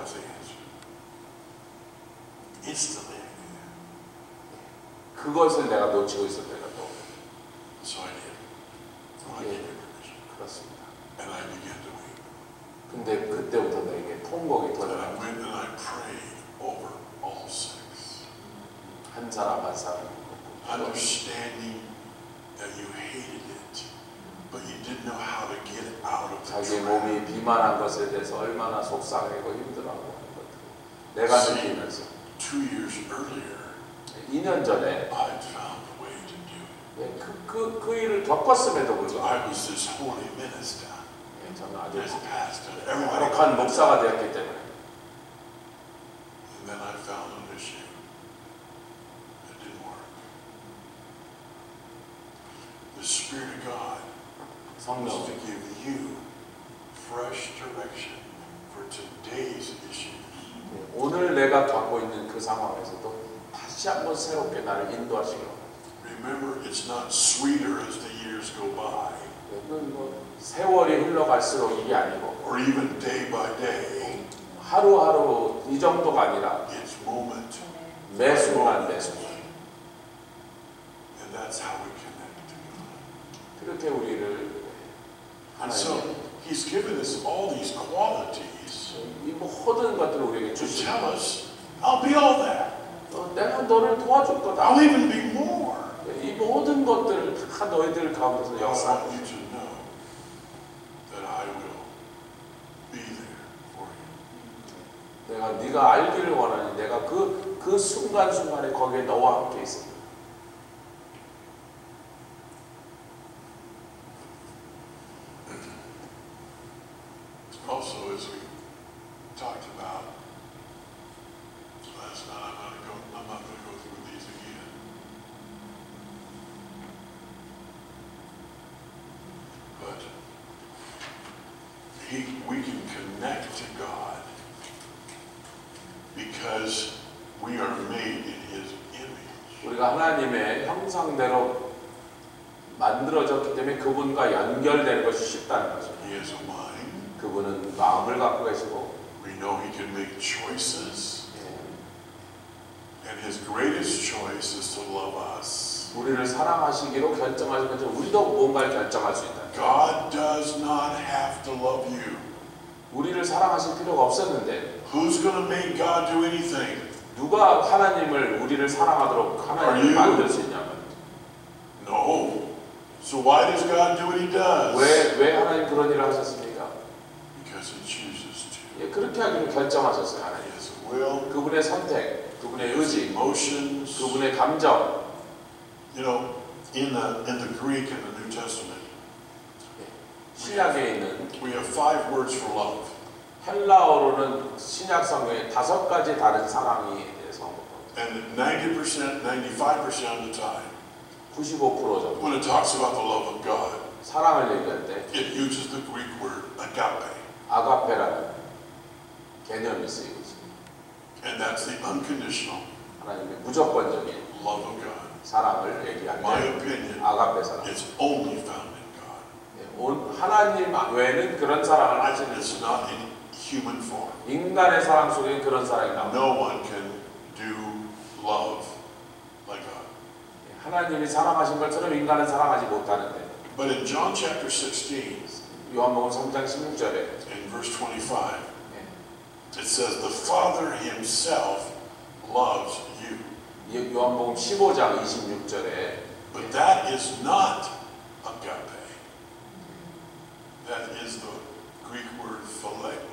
was the answer. Instantly I knew that. 그것을 내가 놓치고 있을 때가 또. So I did. I 예, gave you permission. 그렇습니다. And I began to weep. 근데 그때부터 내게 통곡이 And I 터져나왔어요. went and I prayed over all six. 한 사람 한 사람. Understanding that you hated it, but you didn't know how to get it out of the 자기의 trap. 몸이 비만한 것에 대해서 얼마나 속상하고 힘들어하고 하는 것들 내가 느끼면서 2 years earlier, 2년 전에 I'd found a way to do it. 그 일을 겪었음에도 I 불구하고 was this holy minister, 저는 아주 this pastor, everybody. 거룩한 목사가 되었기 때문에 And then I found an issue that didn't work. The Spirit of God was 성령 to give you fresh direction for today's issues. 오늘 내가 갖고 있는 그 상황에서도 다시 한번 새롭게 나를 인도하시기로. Remember, it's not sweeter as the years go by, 뭐 세월이 흘러갈수록 이게 아니고 or even day by day. 하루하루 이 정도가 아니라 It's moment 매 순간 매 순간 and that's how we connect to God. 그렇게 우리를 And so 하나님 He's given us all these qualities 이 모든 것들을 우리에게 to 주시고 tell us, I'll be all that. 내가 너를 도와줄 거다. I'll even be more. 이 모든 것들을 다 너희들 가운데서 I 역사. want you to know that I will be there for you. 내가 네가 알기를 원하니 내가 그 순간순간에 거기에 너와 함께 있어. Also, as we talked about last night, I'm not going to go through these again. But we can connect to God because we are made in His image. 우리가 하나님의 형상대로 만들어졌기 때문에 그분과 연결되는 것이 쉽다는 거죠. He has a mind. 그분은 마음을 갖고 계시고 We know He can make choices. And His greatest choice is to love us. 우리를 사랑하시기로 결정하신 것처럼 우리도 뭔가를 결정할 수 있다. God does not have to love you. 우리를 사랑하실 필요가 없었는데 Who's going to make God do anything? 누가 하나님을 우리를 사랑하도록 하나님을 만들 수 있냐면 No. So why does God do what He does? 왜 하나님 그런 일을 하셨습니까? Because He chooses to. 예, 그렇게 하기로 결정하셨어요. 하나님. His will, 그분의 선택, 그분의 His 의지, emotions. 그분의 감정. You know, in the Greek in the New Testament, 신약에 있는 we have 5 words for love. 헬라어로는 신약 성경에 5가지 다른 사랑에 대해서 And 90%, 95% of the time, 95% 정도 when it talks about the love of God, 사랑을 얘기할 때 it uses the Greek word agape. 아가페라는 개념이 쓰이고 있습니다. And that's the unconditional 하나님의 무조건적인 love of God. 사랑을 얘기할 My 때 opinion, 아가페 사랑. it's only found in God. 하나님 외에는 그런 사랑을 하시는 It's not in human form. 인간의 사랑 속에 그런 사랑이 나옵니다. No one can do love like God. 하나님이 사랑하신 것처럼 인간은 사랑하지 못하는데 But in John chapter 16, 요한복음 3장 16절에 in verse 25, it says, the Father Himself loves you. 요한복음 15장 26절에 But that is not agape. That is the Greek word phileo.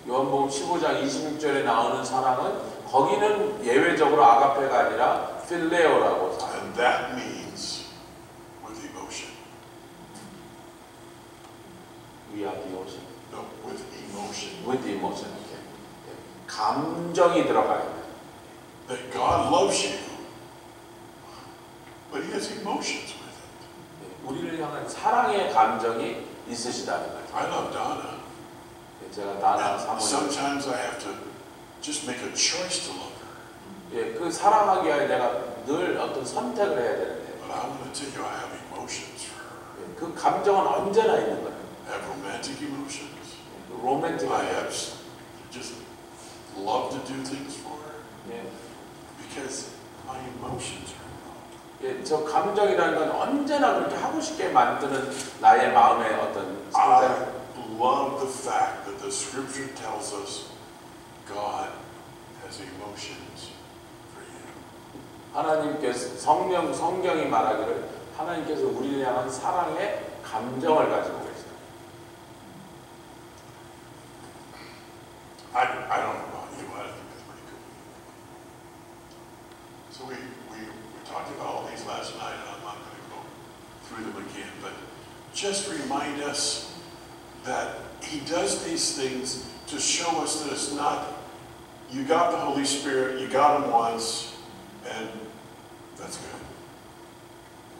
요한복음 15장 26절에 나오는 사랑은 거기는 예외적으로 아가페가 아니라 필레오라고 사요. And that means with emotion. We are the ocean. No, with emotion. With emotion. 감정이 들어가야 돼. That God loves you, but He has emotions with it. 우리를 향한 사랑의 감정이 있으시다는 거죠. I love Donna. 제가 나나 And 사모님 sometimes I have to just make a choice to love her. 그 사랑하기 위해 내가 늘 어떤 선택을 해야 되는데 But I want to tell you, I have emotions for her. 그 감정은 언제나 있는 거예요. I have romantic emotions. I 로맨틱한 have just love to do things for her? 예. Because my emotions are involved. 예, 저 감정이라는 건 언제나 그렇게 하고 싶게 만드는 나의 마음의 어떤 I 상태. love the fact that the scripture tells us God has emotions for you. 하나님께서 성경이 말하기를 하나님께서 우리를 향한 사랑의 감정을 가지고 계시다. I don't know about you, I think that's pretty cool. So we talked about all these last night, and I'm not going to go through them again, but just remind us that He does these things to show us that it's not, you got the Holy Spirit, you got Him once, and that's good.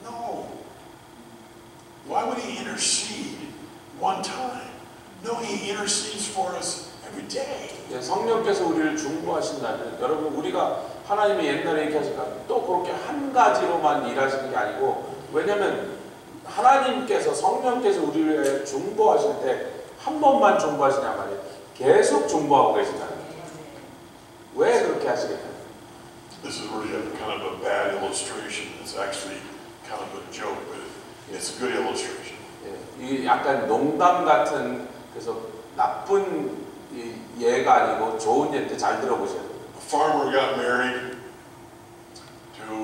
No. Why would He intercede one time? No, He intercedes for us every day. 예, 성령께서 우리를 중보하신다면 여러분 우리가 하나님이 옛날에 이렇게 하시니까 또 그렇게 한 가지로만 일하시는 게 아니고 왜냐하면 하나님께서 성령께서 우리를 위해 중보하실 때 한 번만 중보하시냐 말이에요. 계속 중보하고 계신다는 거예요. 왜 그렇게 하시겠냐? This is really a kind of a bad illustration. It's actually kind of a joke, but it's a good illustration. 예, 이게 약간 농담 같은 그래서 나쁜 예가 아니고 좋은 예인데 잘 들어보셔야 돼요. A farmer got married to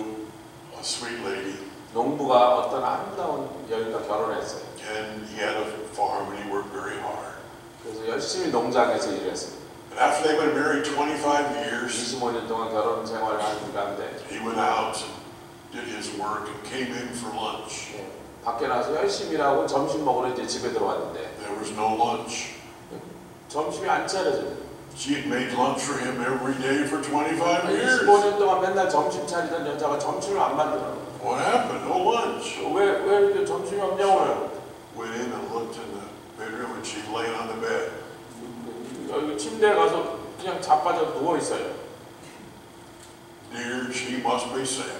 a sweet lady, 농부가 어떤 아름다운 여인과 결혼했어요. and he had a farm and he worked very hard. 그래서 열심히 농장에서 일했어요. And after they've been married 25 years, 25년 동안 결혼 생활을 하는 가운데 he went out and did his work and came in for lunch. 예, 밖에 나서 열심히 일하고 점심 먹으러 이제 집에 들어왔는데 There was no lunch. 점심이 안 차려져요. She had made lunch for him every day for 25 years. 25년 동안 맨날 점심 차리던 여자가 점심을 안 만들어. What happened? No lunch. 왜 이렇게 점심이 없냐고요? Went in and looked in the bedroom and she's laying on the bed. 여기 침대에 가서 그냥 자빠져 누워 있어요. Dear, she must be sick.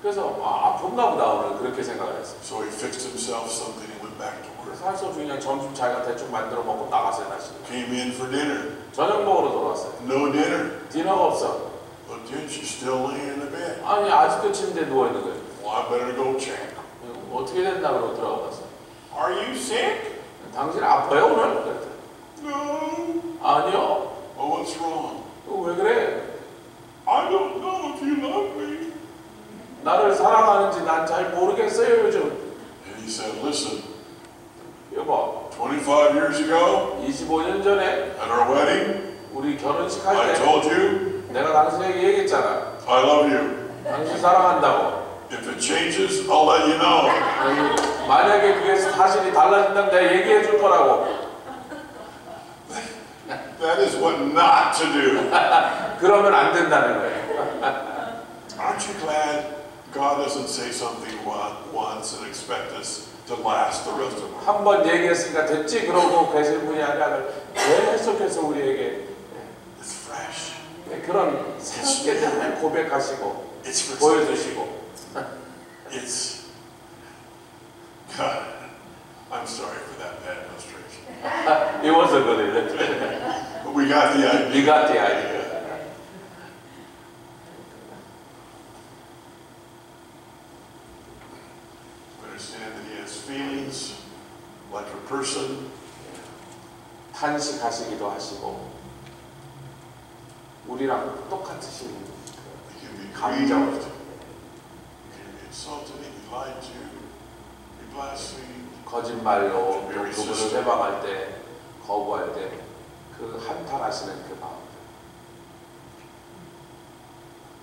그래서 아픈가 보다 오늘 그렇게 생각을 했어요. So he fixed himself something and went back to work. 그래서 할 수 없이 그냥 점심 자기가 대충 만들어 먹고 나갔어요 다시. Came in for dinner. 저녁 먹으러 돌아왔어요. No dinner. 디너가 없어. Looked in, she's still laying in the bed. 아니 아직도 침대에 누워 있는 거예요. Well, I better go check. 어떻게 됐나 그러고 들어가 봤어요. Are you sick? 당신 아파요 오늘? 그랬더니 No. 아니요. Oh, what's wrong? 왜 그래? I don't know if you love me. 나를 사랑하는지 난 잘 모르겠어요 요즘. And he said, listen, 여보 25 years ago 25년 전에 at our wedding, 우리 결혼식 I 할 때 told you 내가 당신에게 얘기했잖아. I love you. 당신 사랑한다고. If it changes, I'll let you know. 만약에 그게 사실이 달라진다면 내가 얘기해 줄 거라고. That is what not to do. 그러면 안 된다는 거예요. Aren't you glad God doesn't say something once and expect us to last the rest of our life? 한 번 얘기했으니까 됐지 그러고 계실 분이 아니라 계속해서 우리에게 It's fresh. 그런 새롭게 늘 고백하시고 It's for 보여주시고. It's God. I'm sorry for that bad illustration. It was a good illustration. But we got the idea. You got the idea. We understand that He has feelings like a person. 탄식하시기도 하시고 우리랑 똑같으신 He can be 감정. grieved. He can be insulted. He can be lied to. Be blasphemed. 거짓말로 또 그분을 회방할 때 거부할 때 그 한탄하시는 그 마음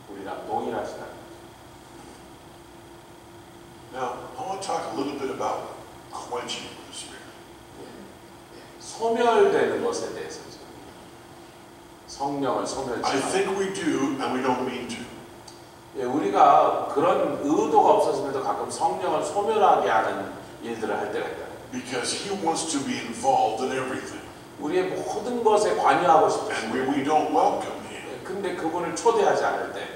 우리랑 동일하시다. Now, I want to talk a little bit about quenching the Spirit. 소멸되는 것에 대해서 성령을 I 소멸치 think we do, and we don't mean to. 예, 우리가 그런 의도가 없었음에도 가끔 성령을 소멸하게 하는 일들을 할 때가 있다. Because He wants to be involved in everything. 우리의 모든 것에 관여하고 싶어요. And we don't welcome Him. 예, 근데 그분을 초대하지 않을 때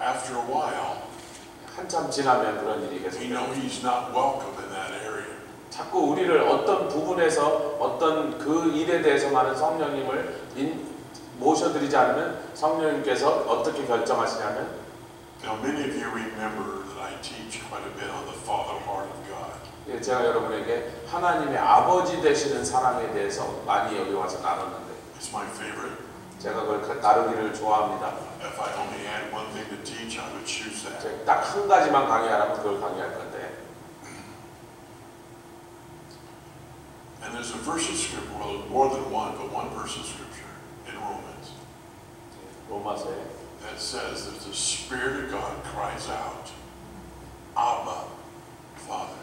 After a while, 한참 지나면 그런 일이 계속 we know He's not welcome in that area. 자꾸 우리를 어떤 부분에서 어떤 그 일에 대해서만은 성령님을 모셔드리지 않으면 성령님께서 어떻게 결정하시냐면 Now, many of you remember that I teach quite a bit on the Father heart of God. 예, 제가 여러분에게 하나님의 아버지 되시는 사랑에 대해서 많이 여기 와서 나눴는데 It's my favorite. 제가 그걸 나누기를 좋아합니다. If I only had one thing to teach, I would choose that. 딱 한 가지만 강의하라면 그걸 강의할 건데 And there's a verse of scripture, well, more than one, but one verse of scripture in Romans 로마서에 that says that the Spirit of God cries out, Abba, Father.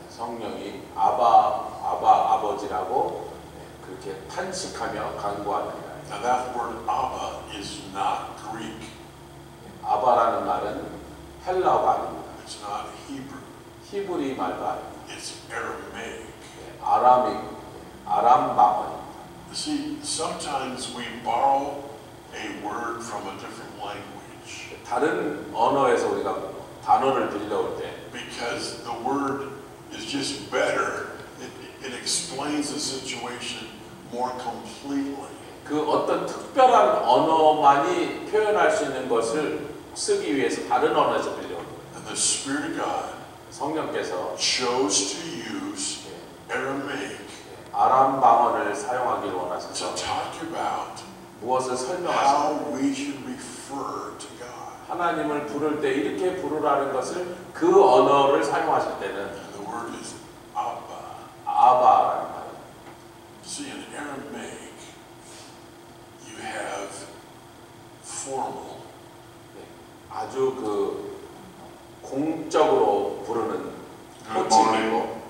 성령이 아버지라고 그렇게 탄식하며 간구하느니라. Now that word Abba is not Greek. 아바라는 말은 헬라어가 아닙니다. It's not Hebrew. 히브리 말도 아닙니다. It's Aramaic. 아람 방언입니다. You see, sometimes we borrow a word from a different language 다른 언어에서 우리가 단어를 빌려올 때 because the word is just better. It explains the situation more completely. 그 어떤 특별한 언어만이 표현할 수 있는 것을 쓰기 위해서 다른 언어에서 빌려온 거예요. And the Spirit of God 성령께서 chose to use Aramaic 아람 방언을 사용하기를 to 원하셔서 talk about 무엇을 설명하시는 how we should refer to God. 하나님을 부를 때 이렇게 부르라는 것을 그 언어를 사용하실 때는 And the word is Abba. 아바라는 말입니다. See, in Aramaic, you have formal, 아주 그 공적으로 부르는 Good 호칭이고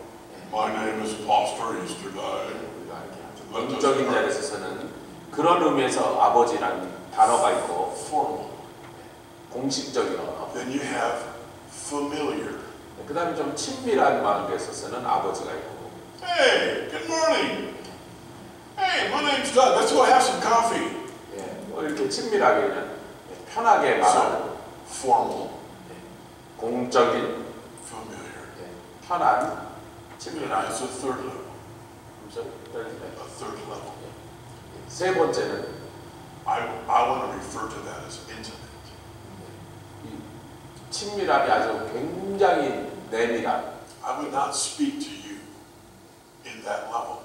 My name is Pastor Easterday. 우리가 이렇게 아주 공적인 자리에서 쓰는 그런 의미에서 아버지라는 단어가 있고 Formal. 공식적인 언어. Then you have familiar. 그 다음에 좀 친밀한 마음에서 쓰는 아버지가 있고 Hey, good morning. Hey, my name's Doug. Let's go have some coffee. 뭐 이렇게 친밀하게 그냥 편하게 말하는 So, formal, 공적인 familiar. 편한 And 친밀한 that's a third level. 감사합니다. A third level. 세 번째는 I want to refer to that as intimate. 이 친밀함이 아주 굉장히 내밀한 I would not speak to you in that level.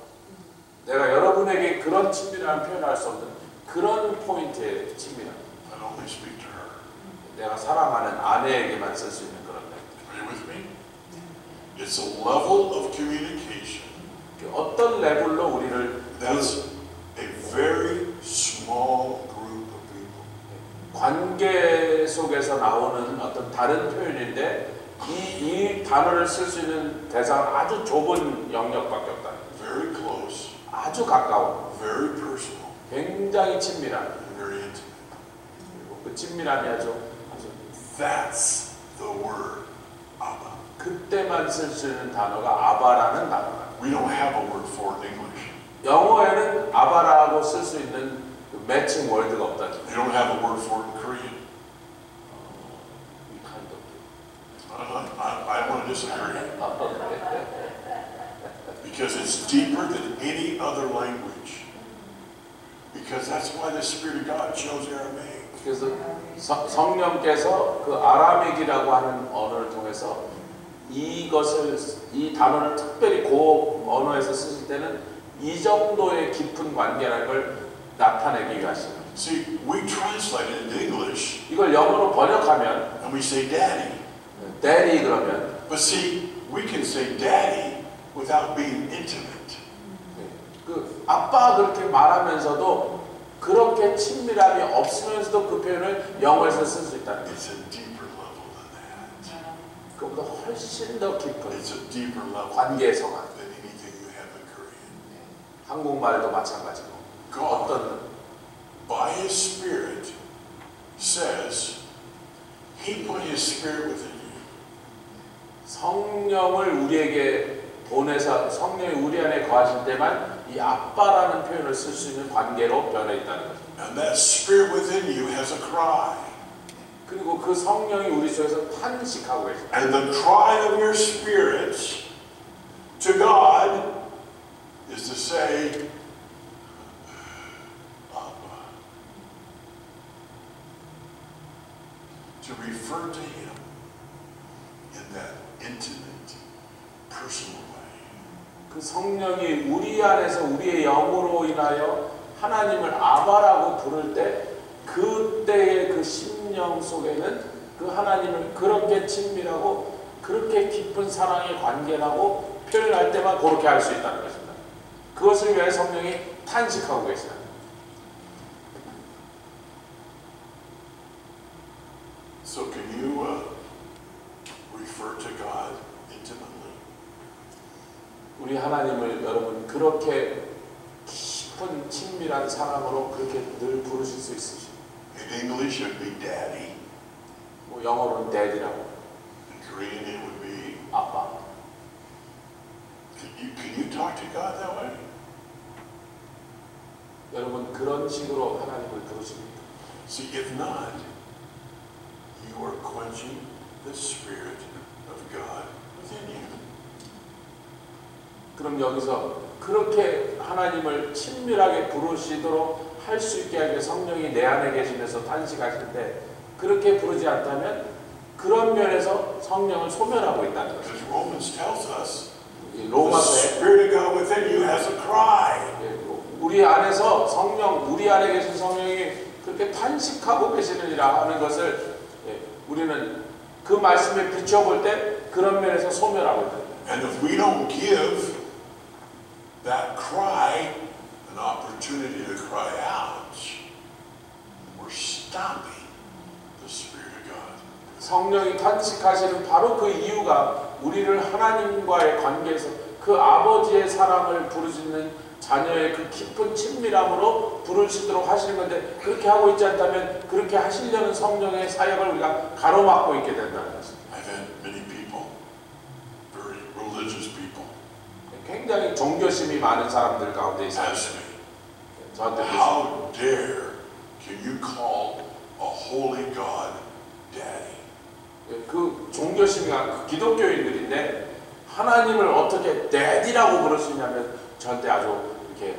내가 여러분에게 그런 친밀함을 표현할 수 없는 그런 포인트의 친밀함. I'd only speak to her. 내가 사랑하는 아내에게만 쓸 수 있는 그런 것. Are you with me? It's a level of communication 어떤 레벨로 우리를 that's a very small group of people. 관계 속에서 나오는 어떤 다른 표현인데 이 단어를 쓸 수 있는 대상은 아주 좁은 영역밖에 없다. Very close, 아주 가까운, very personal, 굉장히 친밀한. and very intimate. 그리고 그 친밀함이 아주 That's the word Abba. 그때만 쓸 수 있는 단어가 아바라는 단어다. We don't have a word for it in English. 영어에는 아바라고 쓸 수 있는 그 매칭 월드가 없다. You don't have a word for it in Korean. I want to disagree because it's deeper than any other language. Because that's why the Spirit of God chose Aramaic. 그래서 성령께서 그 아람익이라고 하는 언어를 통해서 이 단어를 특별히 그 언어에서 쓰실 때는 이 정도의 깊은 관계라는 걸 나타내기 위하시는. See, we translate it into English 이걸 영어로 번역하면 and we say daddy. daddy 그러면 But see, we can say daddy without being intimate. 그 아빠 그렇게 말하면서도 그렇게 친밀함이 없으면서도 그 표현을 영어에서 쓸 수 있다는 거예요. It's a deeper level than that. 그보다 훨씬 더 깊은 It's a deeper level 관계의 성화. than anything you have in Korean. 한국말도 마찬가지고 God, 어떤 by His Spirit, says He put His Spirit within you. 성령을 우리에게 보내서 성령이 우리 안에 거하실 때만 이 아빠라는 표현을 쓸 수 있는 관계로 변해 있다는 거죠. And that Spirit within you has a cry. 그리고 그 성령이 우리 속에서 탄식하고 계십니다. And the cry of your spirit to God is to say, Abba. To refer to him in that intimate, personal way. 그 성령이 우리 안에서 우리의 영으로 인하여 하나님을 아바라고 부를 때 그때의 그 심령 속에는 그 하나님을 그렇게 친밀하고 그렇게 깊은 사랑의 관계라고 표현할 때만 그렇게 할 수 있다는 것입니다. 그것을 위해 성령이 탄식하고 계시다. So can you refer to God intimately? 우리 하나님을 여러분 그렇게 깊은 친밀한 사랑으로 그렇게 늘 부르실 수 있으십니까? In English it would be daddy. 뭐 영어로는 daddy라고. In Korean it would be. 아빠. Can you talk to God that way? 여러분 그런 식으로 하나님을 부르십니까? See, if not, you are quenching the Spirit of God within you. 그럼 여기서 그렇게 하나님을 친밀하게 부르시도록 할 수 있게 하기 위해 성령이 내 안에 계시면서 탄식하시는데 그렇게 부르지 않다면 그런 면에서 성령을 소멸하고 있다는 것입니다. Because Romans tells us the 로마서에 Spirit of God within you has a cry. 우리 안에서 성령, 우리 안에 계신 성령이 그렇게 탄식하고 계시느니라 하는 것을 우리는 그 말씀에 비춰볼 때 그런 면에서 소멸하고 있다. And if we don't give that cry an opportunity to cry out, we're stopping the Spirit of God. 성령이 탄식하시는 바로 그 이유가 우리를 하나님과의 관계에서 그 아버지의 사랑을 부르시는 자녀의 그 깊은 친밀함으로 부르시도록 하시는 건데 그렇게 하고 있지 않다면 그렇게 하시려는 성령의 사역을 우리가 가로막고 있게 된다는 것입니다. I've had many people, very religious people, 굉장히 종교심이 많은 사람들 가운데 있어요. ask me, 저한테 how dare can you call a holy God daddy? 그 종교심이 그 기독교인들인데 하나님을 어떻게 daddy라고 부를 수 있냐면 저한테 아주 이렇게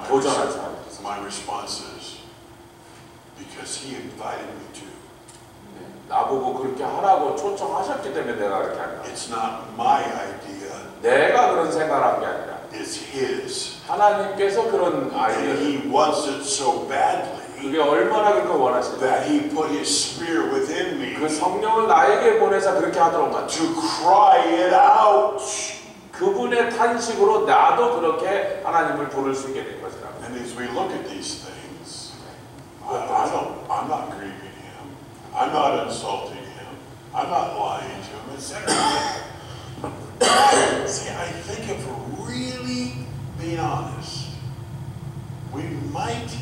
도전한 사람들. My response is, because he invited me to. 나보고 그렇게 하라고 초청하셨기 때문에 내가 그렇게 한 거야. It's not my idea. 내가 그런 생각한 게 아니라 It's his. 하나님께서 그런 And 아이디어를 he wants it so badly 그게 얼마나 그걸 원하시는지 that he put his spirit within me 그 성령을 나에게 보내서 그렇게 하도록 만들어 to cry it out. 그분의 탄식으로 나도 그렇게 하나님을 부를 수 있게 된 것이라. And as we look at these things, I'm not grieving him. I'm not insulting him. I'm not lying to him, etc. See, I think if we're really being honest, we might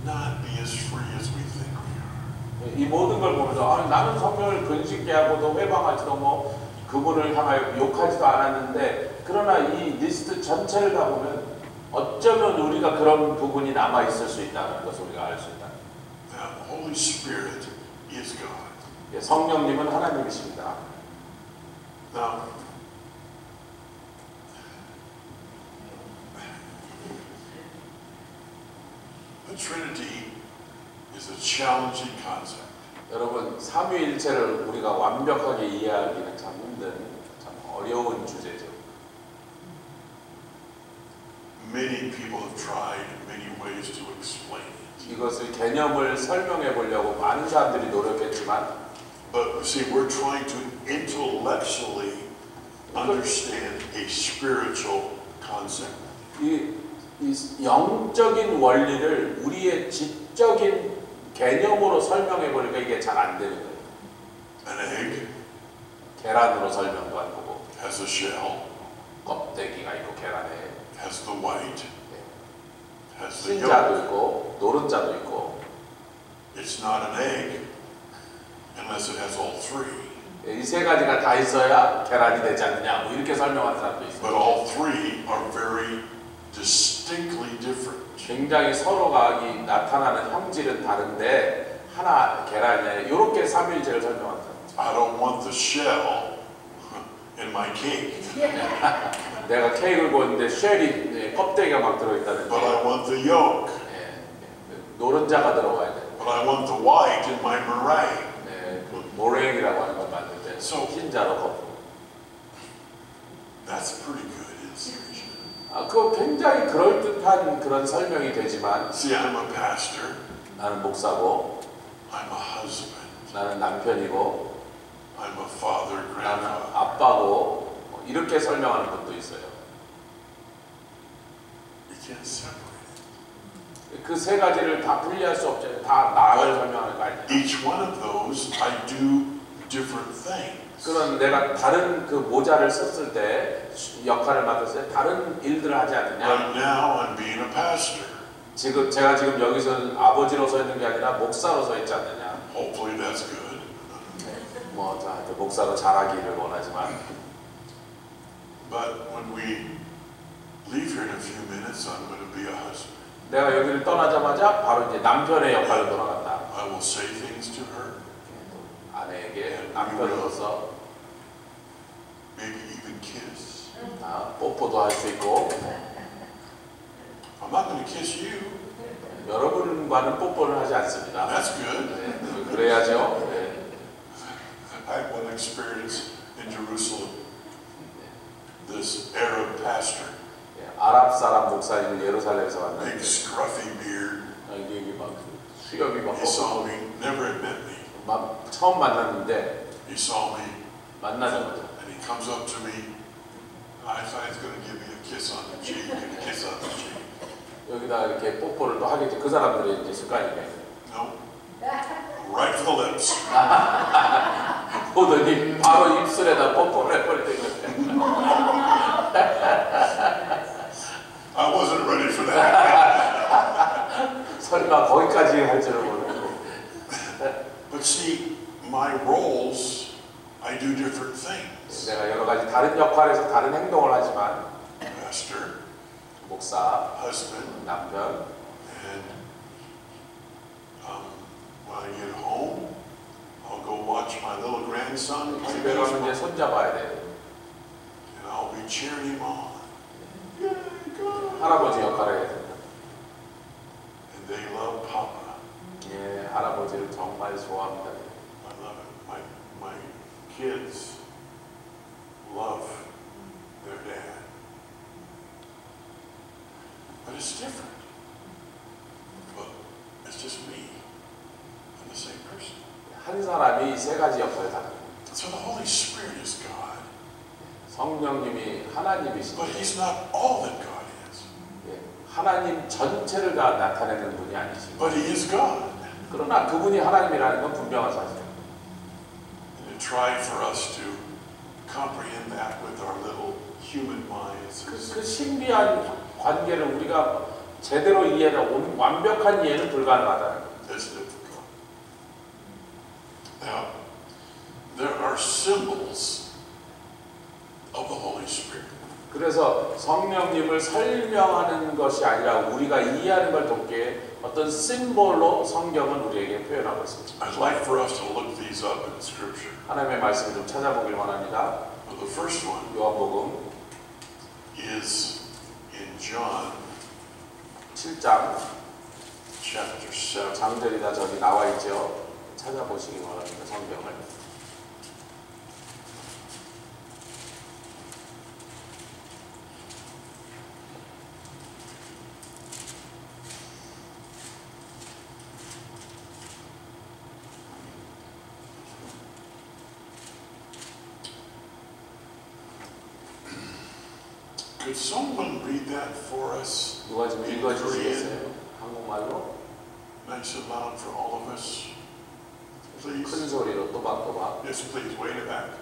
not be as free as we think we are. 이 모든 걸 보면서 나는 성령을 근심케 하고도 회방하지도 뭐 그분을 향하여 욕하지도 않았는데 그러나 이 리스트 전체를 다 보면 어쩌면 우리가 그런 부분이 남아 있을 수 있다는 것을 우리가 알 수 있다. Now, the Holy Spirit is God. 성령님은 하나님이십니다. Now, the Trinity is a challenging concept. 여러분 삼위일체를 우리가 완벽하게 이해하기는 참 힘든, 참 어려운 주제죠. Many people have tried in many ways to explain it. 이것을 개념을 설명해 보려고 많은 사람들이 노력했지만, But see, we're trying to intellectually understand a spiritual concept. 이 영적인 원리를 우리의 지적인 개념으로 설명해 보니까 이게 잘 안 되는 거예요. An egg 계란으로 설명도 안 되고, has a shell, 껍데기가 있고 계란에 has the white, has the 흰자도 yolk. 있고 노른자도 있고. It's not an egg unless it has all three. 이 세 가지가 다 있어야 계란이 되지 않느냐, 뭐 이렇게 설명하는 사람도 있어요. But all three are very distinctly different. 굉장히 서로가 이 나타나는 형질은 다른데 하나 계란에 이렇게 삼위일체를 설명하는 사람. I don't want the shell in my cake. 내가 케이크를 구웠는데 쉘이 껍데기가 막 들어있다든지. but I want the yolk. 노른자가 들어가야 돼. But I want the white in my meringue. 그 모랭이라고 하는 걸 만들 때 흰자로 겉으로. That's pretty good in series. 그거 굉장히 그럴듯한 그런 설명이 되지만 See, I'm a pastor. 나는 목사고 I'm a husband. 나는 남편이고 I'm a father, 나는 grandfather. 아빠고 이렇게 설명하는 분도 있어요. You can't separate 그 세 가지를 다 분리할 수 없잖아요. 다 나를 설명하는 거 아니에요. it. Each one of those, I do different things. 그런 내가 다른 그 모자를 썼을 때 역할을 맡았을 때 다른 일들을 하지 않느냐. Right now, I'm being a pastor. 지금 제가 지금 여기서 아버지로 서 있는 게 아니라 목사로 서 있지 않느냐. Hopefully, that's good. 뭐 목사로 자라기를 원하지만. But when we leave here in a few minutes, I'm going to be a husband. 내가 여기를 떠나자마자 바로 이제 남편의 역할로 돌아간다. I will say things to her, 아내에게 남편으로서 maybe even kiss. 뽀뽀도 할 수 있고. I'm not going to kiss you. 여러분과는 뽀뽀를 하지 않습니다. That's good. 그래야죠. I had one experience in Jerusalem. This Arab pastor, 아랍 사람 목사님을 예루살렘에서 big 만났는데 scruffy beard. 이게 막 수염이 막 He saw me, never had met me. 막 처음 만났는데 He saw me, 만나자마자 and he comes up to me. I thought he was going to give me a kiss on the cheek, and a kiss on the cheek. 여기다 이렇게 뽀뽀를 또 하겠지. 그 사람들의 이제 습관이네. No, right for the lips. 보더니 바로 입술에다 뽀뽀를 해버리는 I wasn't ready for that. 설마 거기까지 할 줄은 모르고. But see, my roles, I do different things. 내가 여러 가지 다른 역할에서 다른 행동을 하지만 Pastor, 목사, husband, 남편, and when I get home, I'll go watch my little grandson play 집에 가면 이제 baseball, 손잡아야 돼. and I'll be cheering him on. Yay, go! 할아버지 역할을 해야 된다. And they love Papa. 예, 할아버지를 정말 좋아합니다. I love it. My kids love their dad. But it's different. But it's just me. I'm the same person. 한 사람이 세 가지 역할을 다 합니다. So the Holy Spirit is God. 성령님이 하나님이시죠. But He's not all that God is. 예, 하나님 전체를 다 나타내는 분이 아니시고, But He is God. 그러나 그분이 하나님이라는 건 분명한 사실이에요. And to try for us to comprehend that with our little human minds is 그 신비한 관계를 우리가 제대로 이해하고 완벽한 이해는 불가능하다는 거예요. difficult. Now, there are symbols of the Holy Spirit. 그래서 성령님을 설명하는 것이 아니라 우리가 이해하는 걸 돕게 어떤 심볼로 성경은 우리에게 표현하고 있습니다. I'd like for us to look these up in Scripture. 하나님의 말씀을 좀 찾아보길 원합니다. The first one 요한복음 is in John 7장 chapter 7. 장절이 다 저기 나와 있죠. 찾아보시기 원합니다. 성경을. Could someone read that for us? 누가 좀 읽어주시겠어요? 한국말로? Nice and loud for all of us. Please. 큰 소리로 또박또박. Yes, please. Way in the back.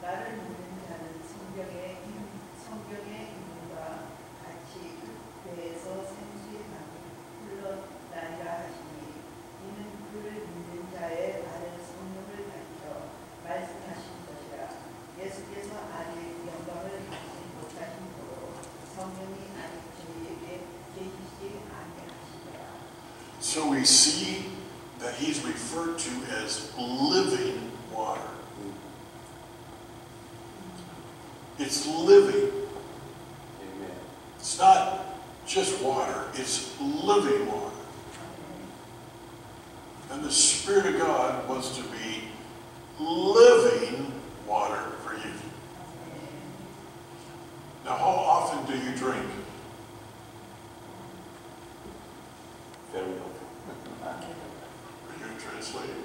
나를 믿는 자는 성경의 인물과 같이 배에서 생수의 강이 흘러나리라 하시니 이는 그를 믿는 자의 바른 성령을 가리켜 말씀하신 것이라. 예수께서 아직 영광을 받지 못하신 도로 성령이 아직 저희에게 계시지 아니하시더라. So we see that he's referred to as living water. It's living. 아멘. It's not just water, it's living water. And the Spirit of God wants to be living water for you. Now, how often do you drink? Very good. Are you translating?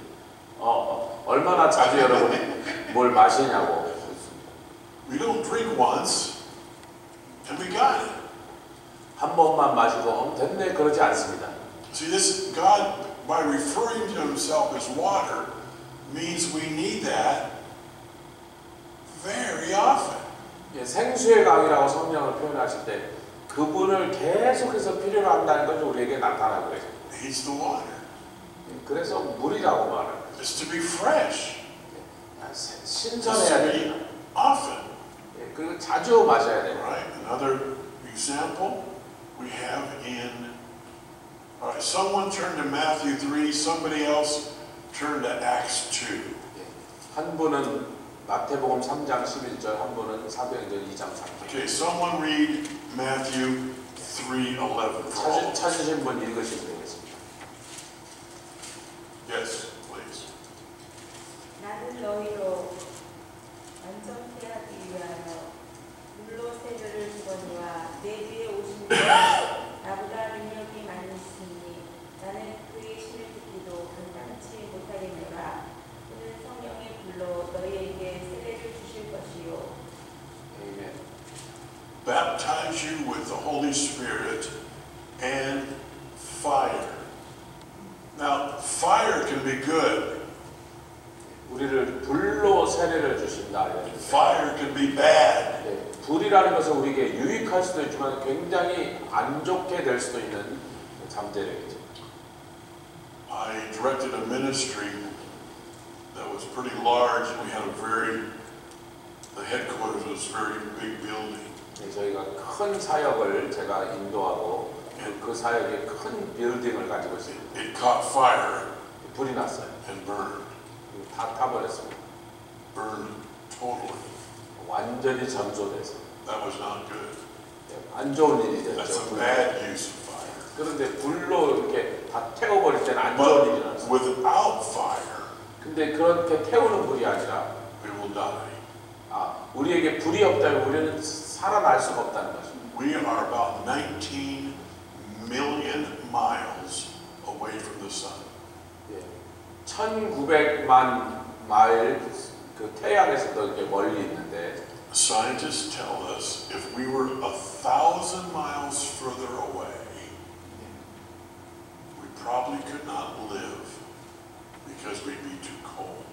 얼마나 자주 여러분이 뭘 마시냐고. We don't drink once, and we got it. 한 번만 마시고 됐네 그러지 않습니다. See, this God, by referring to himself as water, means we need that very often. 예, 생수의 강이라고 성령을 표현하실 때 그분을 계속해서 필요로 한다는 것이 우리에게 나타나고 그래요. He's the water. 그래서 물이라고 말합니다. It's to be fresh. It's to 신선해야 be 됩니다. often. 예, 그리고 자주 마셔야 돼요. Right? Another example we have in. All right, someone turn to Matthew 3. Somebody else turn to Acts 2. 예, 한 분은 마태복음 3장 11절, 한 분은 사도행전 2장 3절. Okay, someone read Matthew 3:11 for all of us. 찾으신 분 읽으시면 되겠습니다. Yes, please. 나는 너희로 완전케 하기 위하여 물로 세례를 주거니와 내 뒤에 오신 이는 나보다 능력이 많이 있으니 나는 그의 신을 듣기도 감당치 못하겠노라. 그는 성령의 불로 너희에게 세례를 주실 것이요. 아멘. Baptize you with the Holy Spirit and fire. Now, fire can be good. 우리를 불로 세례를 주신다. Fire can be bad. 예, 불이라는 것은 우리에게 유익할 수도 있지만 굉장히 안 좋게 될 수도 있는 잠재력이죠. I directed a ministry that was pretty large. We had the headquarters was a very big building. 예, 저희가 큰 사역을 제가 인도하고 그 사역에 큰 빌딩을 가지고 있습니다. It caught fire 불이 났어요. and burned. 다 타버렸습니다. Burned totally. 완전히 전소돼서. That was not good. 예, 안 좋은 일이 That's 됐죠. a 불. bad use of fire. 그런데 불로 이렇게 다 태워버릴 때는 안 좋은 일이 But 났어요. without fire, 근데 그렇게 태우는 불이 아니라 we will die. 우리에게 불이 없다면 우리는 살아날 수가 없다는 거죠. We are about 19 million miles away from the sun. 예, 1900만 마일 그 태양에서도 이렇게 멀리 있는데 Scientists tell us if we were 1,000 miles further away, we probably could not live because we'd be too cold.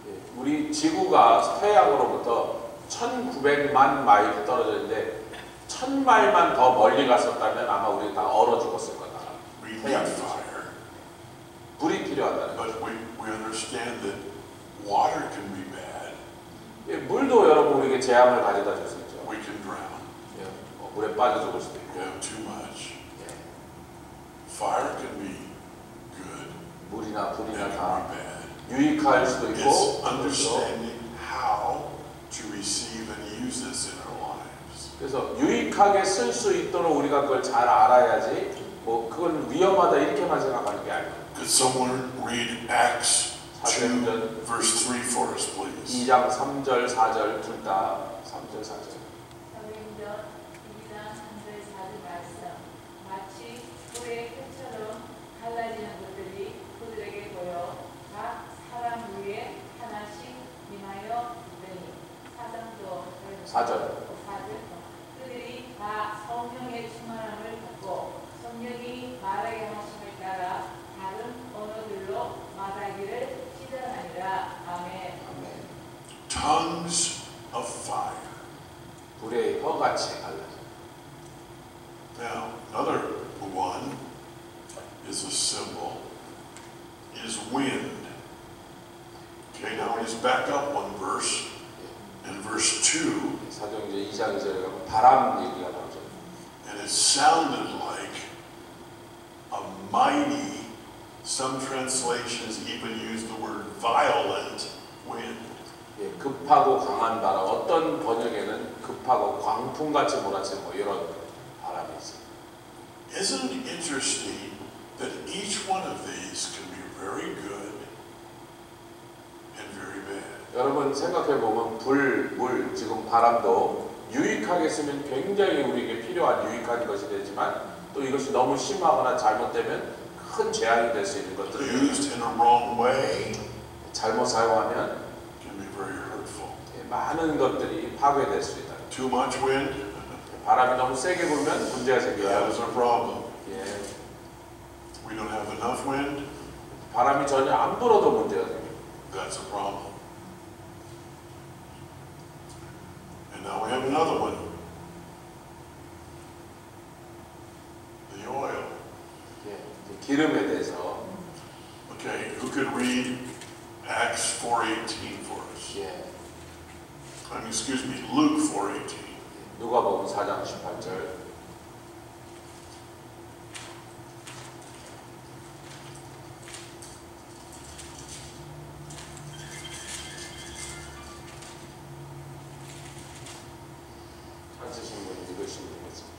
예, 우리 지구가 태양으로부터 1900만 마일이 떨어져 있는데 1000마일만 더 멀리 갔었다면 아마 우리 다 얼어 죽었을 거다. We need 태양 fire, 불이 필요하다는 거죠. but we understand that water can be bad. 예, 물도 여러분 우리에게 재앙을 가져다 줄 수 있죠. We can drown. 예, 물에 빠져 죽을 수도 We 있고. have too much. 예, Fire can be good 물이나 and 불이나 it 다 can be bad. 유익할 수도 It's 있고 understanding how to receive and use this in our lives. 그래서 유익하게 쓸 수 있도록 우리가 그걸 잘 알아야지 뭐 그건 위험하다 이렇게만 생각하는 게 아니에요. Could someone read Acts 2, 사도행전 verse 3 for us, please? 2장 3절 4절 둘 다 3절 4절. 사도행전 2장 3절 4절 말씀. 마치 불의 끈처럼 갈라지는 것들이 그들에게 보여 각 사람 위에 하나씩 임하여 있더니 사장도 4절. 그들이 다 성령의 충만함을 받고 성령이 말하게 하심을 따라 다른 언어들로 말하기를 시전하니라. 아멘. Tongues of fire. 불의 혀같이 갈라져. Now, another one is a symbol, is wind. Okay, now let's back up one verse. In verse 2, 사도행전 2장 2절에 가면 바람 얘기가 나오죠. and it sounded like a mighty, some translations even use the word violent wind. 예, 급하고 강한 바람, 어떤 번역에는 급하고 광풍같이 몰아치는 뭐 이런 바람이 있어요. Isn't it interesting that each one of these can be very good and very bad? 여러분 생각해 보면 불, 물, 지금 바람도 유익하게 쓰면 굉장히 우리에게 필요한 유익한 것이 되지만 또 이것이 너무 심하거나 잘못되면 큰 재앙이 될 수 있는 것들을 Used in a wrong way 잘못 사용하면 can be very hurtful. 많은 것들이 파괴될 수 있다. Too much wind, 바람이 너무 세게 불면 문제가 that 생겨요. is a problem. 예, We don't have enough wind, 바람이 전혀 안 불어도 문제가 생겨요. that's a problem. And now we have another one. The oil. 예, 기름에 대해서 Okay, who could read Acts 4:18 for us? 예, Excuse me, Luke 4:18. 누가복음 4장 18절. 찾으신 분 읽으시면 되겠습니다.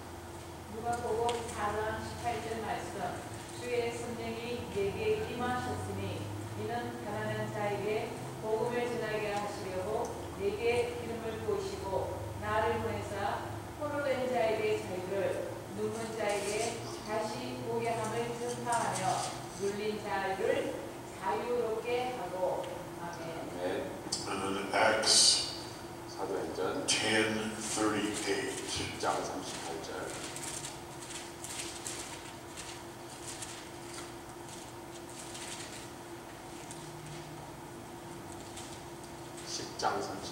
누가복음 4장 18절 말씀. 주의 성령이 내게 임하셨으니 이는 가난한 자에게 복음을 전하게 하시려고 내게 기름을 부으시고 나를 보내사 포로된 자에게 자유를, 눈먼 자에게 다시 보게 함을 전파하며 눌린 자를 자유롭게 하고. 아멘. 네, And then Acts 사도행전 10:38. 10장 38절. 장 38절.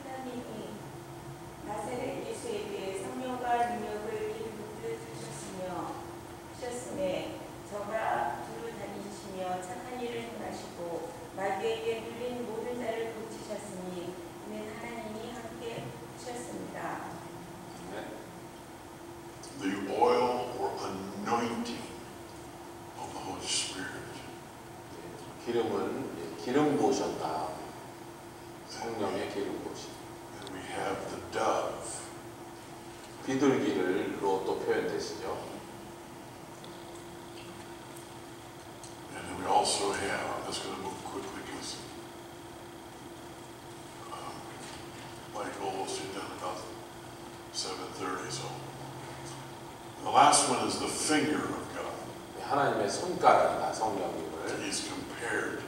하나님이 나사렛 예수에게 성령과 능력을 기름붓듯 주셨으며 저가 두루 다니시며 착한 일을 행하시고 마귀에게 눌린 모든 자를 고치셨으니 이는 하나님이 함께 하셨습니다. 네. The oil or anointing of the Holy Spirit. 기름은 기름 부으셨다. 성령의 기름 부으심. And we have the dove. 비둘기를로 또 표현되시죠. And then we also have, I'm just going to move quickly because like almost sit down about 7:30. So the last one is the finger of God. 하나님의 손가락이다. 성령님을. He's compared to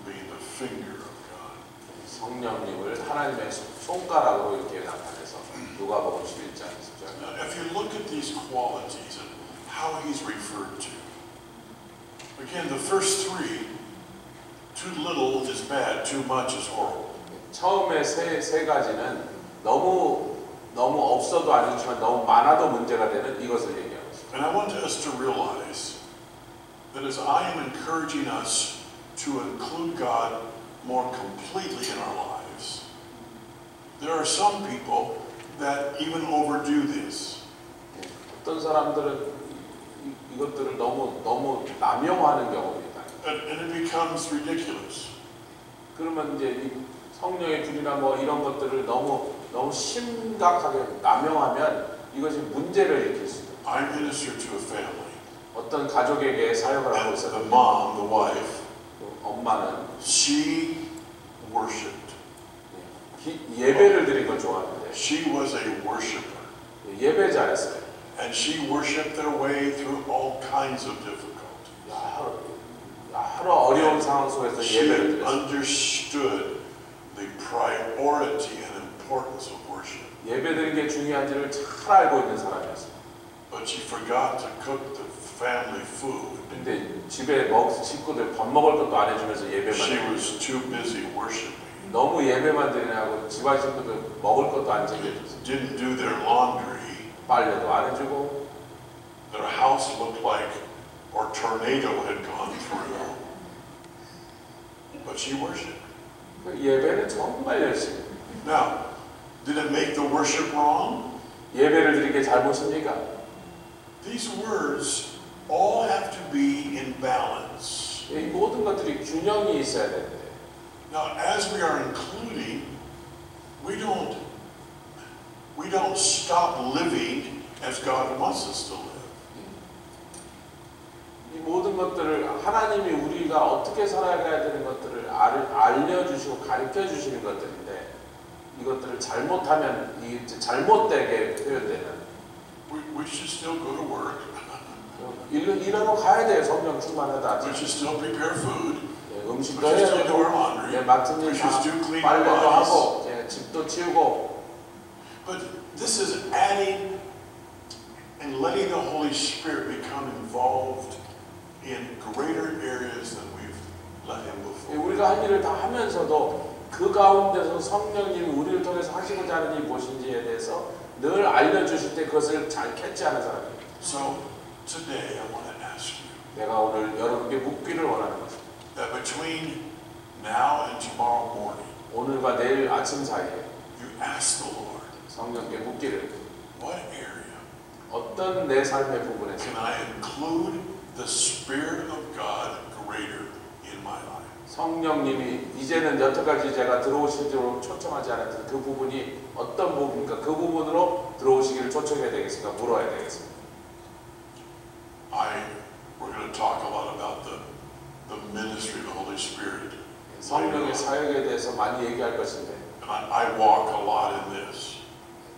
being the finger of God. 성령님을 하나님의 손가락으로 이렇게 나타내서 누가복음 11장 10절. Now, if you look at these qualities and how he's referred to, again, the first three, too little is bad, too much is horrible. 처음에 세 가지는 너무 없어도 안 좋지만 너무 많아도 문제가 되는 이것을 얘기하고 있습니다. And I want us to realize that as I am encouraging us to include God more completely in our lives, there are some people that even overdo this. 어떤 사람들은 이것들을 너무 남용하는 경우가 있다. And it becomes ridiculous. 그러면 이제 이 성령의 불이나 뭐 이런 것들을 너무 심각하게 남용하면 이것이 문제를 일으킬 수 있다. I minister to a family. 어떤 가족에게 사역을 하고 And the 있었는데 mom, the wife, 엄마는 she worshipped. 예배를 드린 걸 좋아하는데 She was a worshiper. 예배자였어요. And she worshipped their way through all kinds of difficulty. 여러 어려운 상황 속에서 She 예배를 드렸어요. understood the priority and importance of worship. 예배 드리는 게 중요한지를 잘 알고 있는 사람이었어요. But she forgot to cook the family food. 근데 집에 식구들 밥 먹을 것도 안 해주면서 예배만 She 해요. was too busy worshiping. 너무 예배만 드리냐고 집안 식구들 먹을 것도 안 챙겨줬어요. Didn't do their laundry. 빨래도 안 해주고 Their house looked like a tornado had gone through. But she worshipped. 그 예배는 정말 열심히. Now, did it make the worship wrong? 예배를 드리는 게 잘못입니까? These words all have to be in balance. 이 모든 것들이 균형이 있어야 되는데 Now, as we are including, we don't stop living as God wants us to live. 이 모든 것들을 하나님이 우리가 어떻게 살아가야 되는 것들을 알려주시고 가르쳐주시는 것들인데 이것들을 잘못하면 이게 잘못되게 표현되는 We should still go to work. 일하러 가야 돼요. 성령 충만하다. We should still prepare food. 음식도 We 해야 should still do our 되고 laundry. 맡은 We 일 should 다 still clean our 빨래도 bodies. 하고 집도 치우고 But this is adding and letting the Holy Spirit become involved in greater areas than we've let Him before. 우리가 할 일을 다 하면서도 그 가운데서 성령님이 우리를 통해서 하시고자 하는 일이 무엇인지에 대해서 늘 알려주실 때 그것을 잘 캐치하는 사람이에요. So today I want to ask you 내가 오늘 여러분께 묻기를 원하는 것입니다. that between now and tomorrow morning, 오늘과 내일 아침 사이에 you ask the Lord, 성령께 묻기를 what area 어떤 내 삶의 부분에서 can I include the Spirit of God greater in my life? 성령님이 이제는 여태까지 제가 들어오시도록 초청하지 않았던 그 부분이 어떤 부분인가 그 부분으로 들어오시기를 초청해야 되겠습니까? 물어야 되겠습니다. We're going to talk a lot about the ministry of the Holy Spirit. 성령의 사역에 대해서 많이 얘기할 것인데 And I walk a lot in this,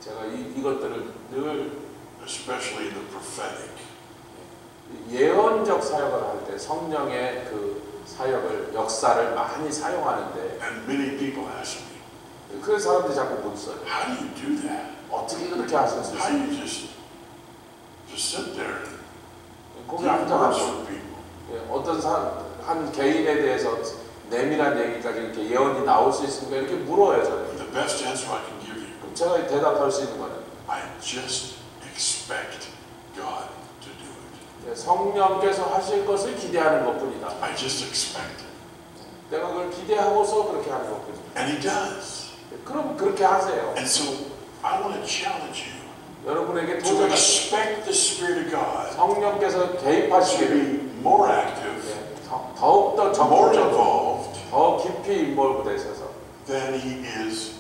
제가 이것들을 늘 especially in the prophetic. 예언적 사역을 할 때 성령의 그 사역을 역사를 많이 사용하는데 And many people ask me, 그 사람들이 자꾸 묻어요. how do you do that? 어떻게 그렇게 하실 수 How do 있어요? you just sit there and 거기 give words 앉아가지고 for people? 어떤 한 개인에 대해서 내밀한 얘기까지 이렇게 예언이 나올 수 있습니까? 이렇게 물어요 저는. But the best answer I can give you, 그럼 제가 대답할 수 있는 거는 I just expect God to do it. 성령께서 하실 것을 기대하는 것뿐이다. I just expect it. 내가 그걸 기대하고서 그렇게 하는 것뿐이다. And He does. 그럼 그렇게 하세요. And so I want to challenge you 여러분에게 to 도전할 expect the Spirit of God 성령께서 to 개입하시기를 be more active, 더욱더 more 적극적으로 involved 더 깊이 인볼브 되셔서 than He is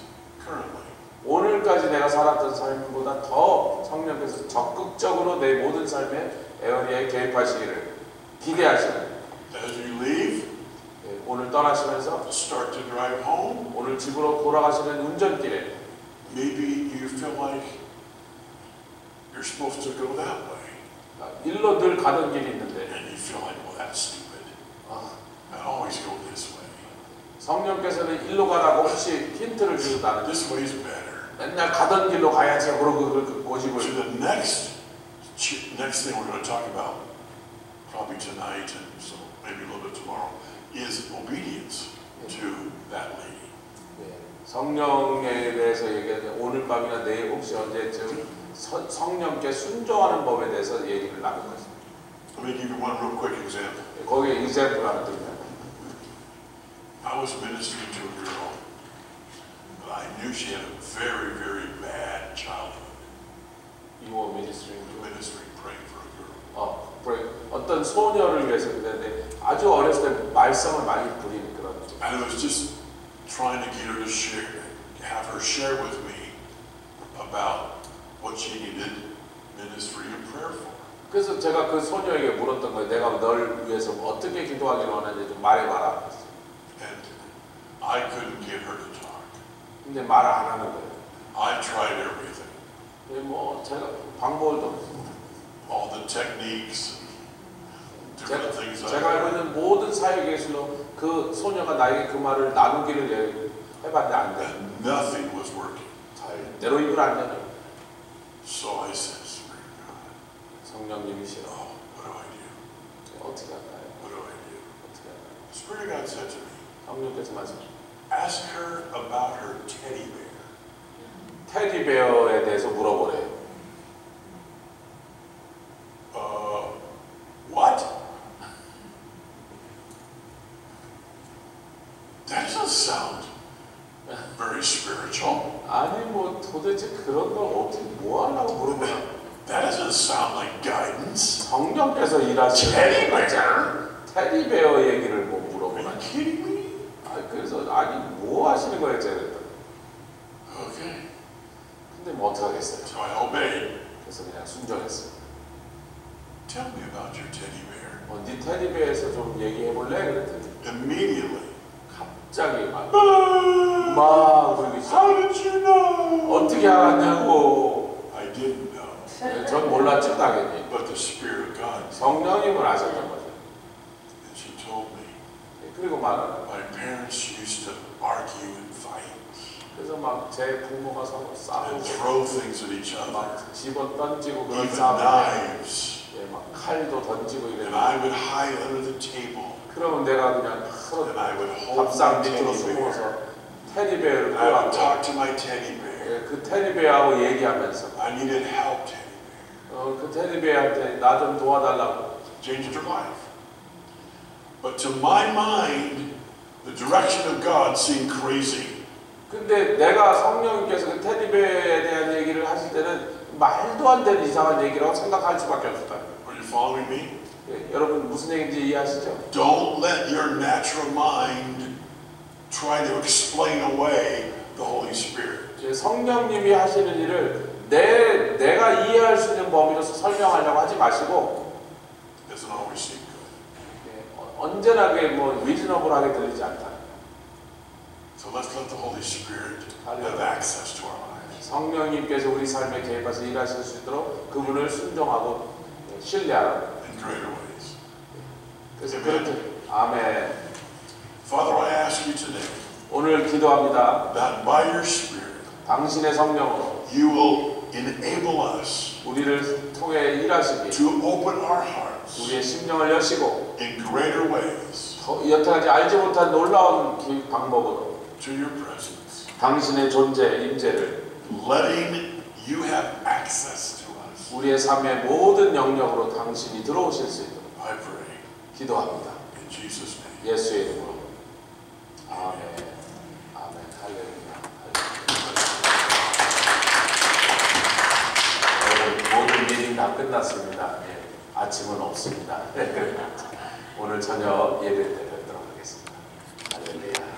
currently. 오늘까지 내가 살았던 삶보다 더 성령께서 적극적으로 내 모든 삶에 에어리에 개입하시기를 기대하시는 As you leave, 오늘 떠나시면서 start to drive home, 오늘 집으로 돌아가시는 운전길에 maybe you feel like you're supposed to go that way. 일로 늘 가던 길이 있는데 And you feel like, well, that's stupid. 아, I always go this way. 성령께서는 일로 가라고 혹시 힌트를 주고 나는 This way is better. 맨날 가던 길로 가야지 그러고 그걸 고집을 So the next thing we're going to talk about, probably tonight and so maybe a little bit tomorrow, is obedience to that lady. 성령에 대해서 얘기하는데 오늘 밤이나 내일 혹시 언제쯤 성령께 순종하는 법에 대해서 얘기를 나눌 것입니다. Let me give you one real quick example. 거기에 example 하나 드립니다. I was ministering to a girl, but I knew she had a very, very bad childhood. You were ministering to Ministering, praying for a girl. 어떤 소녀를 위해서 그랬는데 아주 어렸을 때 말썽을 많이 부리는 그런. And I was just trying to get her to share, have her share with me about what she needed ministry and prayer for. 그래서 제가 그 소녀에게 물었던 거예요. 내가 널 위해서 어떻게 기도하기를 원하는지 좀 말해봐라. And I couldn't get her to talk. 근데 말을 안 하는 거예요. I tried everything. 뭐 제가 방법을 더 All the techniques, different things I 제가 알고 learned. 있는 모든 사회 예술로 그 소녀가 나에게 그 말을 나누기를 해봤는데 안 돼. And nothing was working. 절대로 입을 안 열어요. So I said, Spirit of God, 성령님이시여. what do I do? 어떻게 할까요? What do I do? 어떻게 할까요? The Spirit of God said to me, 성령께서 말씀하셨어요. ask her about her teddy bear. 테디베어에 대해서 물어보래요. What? That doesn't sound very spiritual. 아니 뭐 도대체 그런 걸 어떻게 뭐 하려고 물어보나. That doesn't sound like guidance. 성령께서 일하시는 테디 것 같지 않아? 테디베어 얘기를 뭐 Are you 물어보나? kidding me? 그래서 아니 뭐 하시는 거예요, 제가 그랬더니. Okay. 근데 뭐 어떡하겠어요? So I obeyed. 그래서 그냥 순종했어요. Tell me about your teddy bear. 네 테디베어에서 좀 얘기해 볼래? 그랬더니 Immediately. 갑자기 막 How 울기 시작. did you know? 어떻게 알았냐고. I didn't know. 전 몰랐죠, 당연히. But the Spirit of God. 성령님을 아셨던 거죠. And she told me. 그리고 말하는 My parents used to argue and fight. 그래서 막 제 부모가 서로 And 싸우고 throw things at each other. 막 집어 던지고 그런 Even 싸움. knives. 예, 막 칼도 던지고 And 이래요. I would hide under the table. 그러면 내가 그냥 And I would hold 밥상 my 밑으로 teddy bear. 숨어서 테디베어를 And I would 끌어안고 talk to my teddy bear. 그 테디베어하고 얘기하면서 I needed help, teddy bear. 그 테디베어한테 나 좀 도와달라고. Changed her life. But to my mind, the direction of God seemed crazy. 근데 내가 성령님께서 그 테디베어에 대한 얘기를 하실 때는 말도 안 되는 이상한 얘기라고 생각할 수밖에 없었다. Are you following me? 예, 여러분 무슨 얘기인지 이해하시죠? Don't let your natural mind try to explain away the Holy Spirit. 성령님이 하시는 일을 내가 이해할 수 있는 범위로서 설명하려고 하지 마시고 It doesn't always seem good. 언제나 그게 뭐 리즈너블하게 들리지 않다. So let's let the Holy Spirit have access to our lives. 성령님께서 우리 삶에 개입해서 일하실 수 있도록 그분을 순종하고 신뢰하라고. In greater ways. 그래서 그렇게 아멘. Father, I ask you today 오늘 기도합니다. that by your Spirit 당신의 성령으로 you will enable us 우리를 통해 일하시기, to open our hearts 우리의 심령을 여시고 in greater ways 여태까지 알지 못한 놀라운 방법으로 to your presence, 당신의 존재, 임재를 letting you have access to us. 우리의 삶의 모든 영역으로 당신이 들어오실 수 있도록 I pray 기도합니다. in Jesus' name. 예수의 이름으로. 아멘. 아멘. 할렐루야. 모든 미팅 다 끝났습니다. 예, 아침은 없습니다. 오늘 저녁 예배 때 뵙도록 하겠습니다. 할렐루야.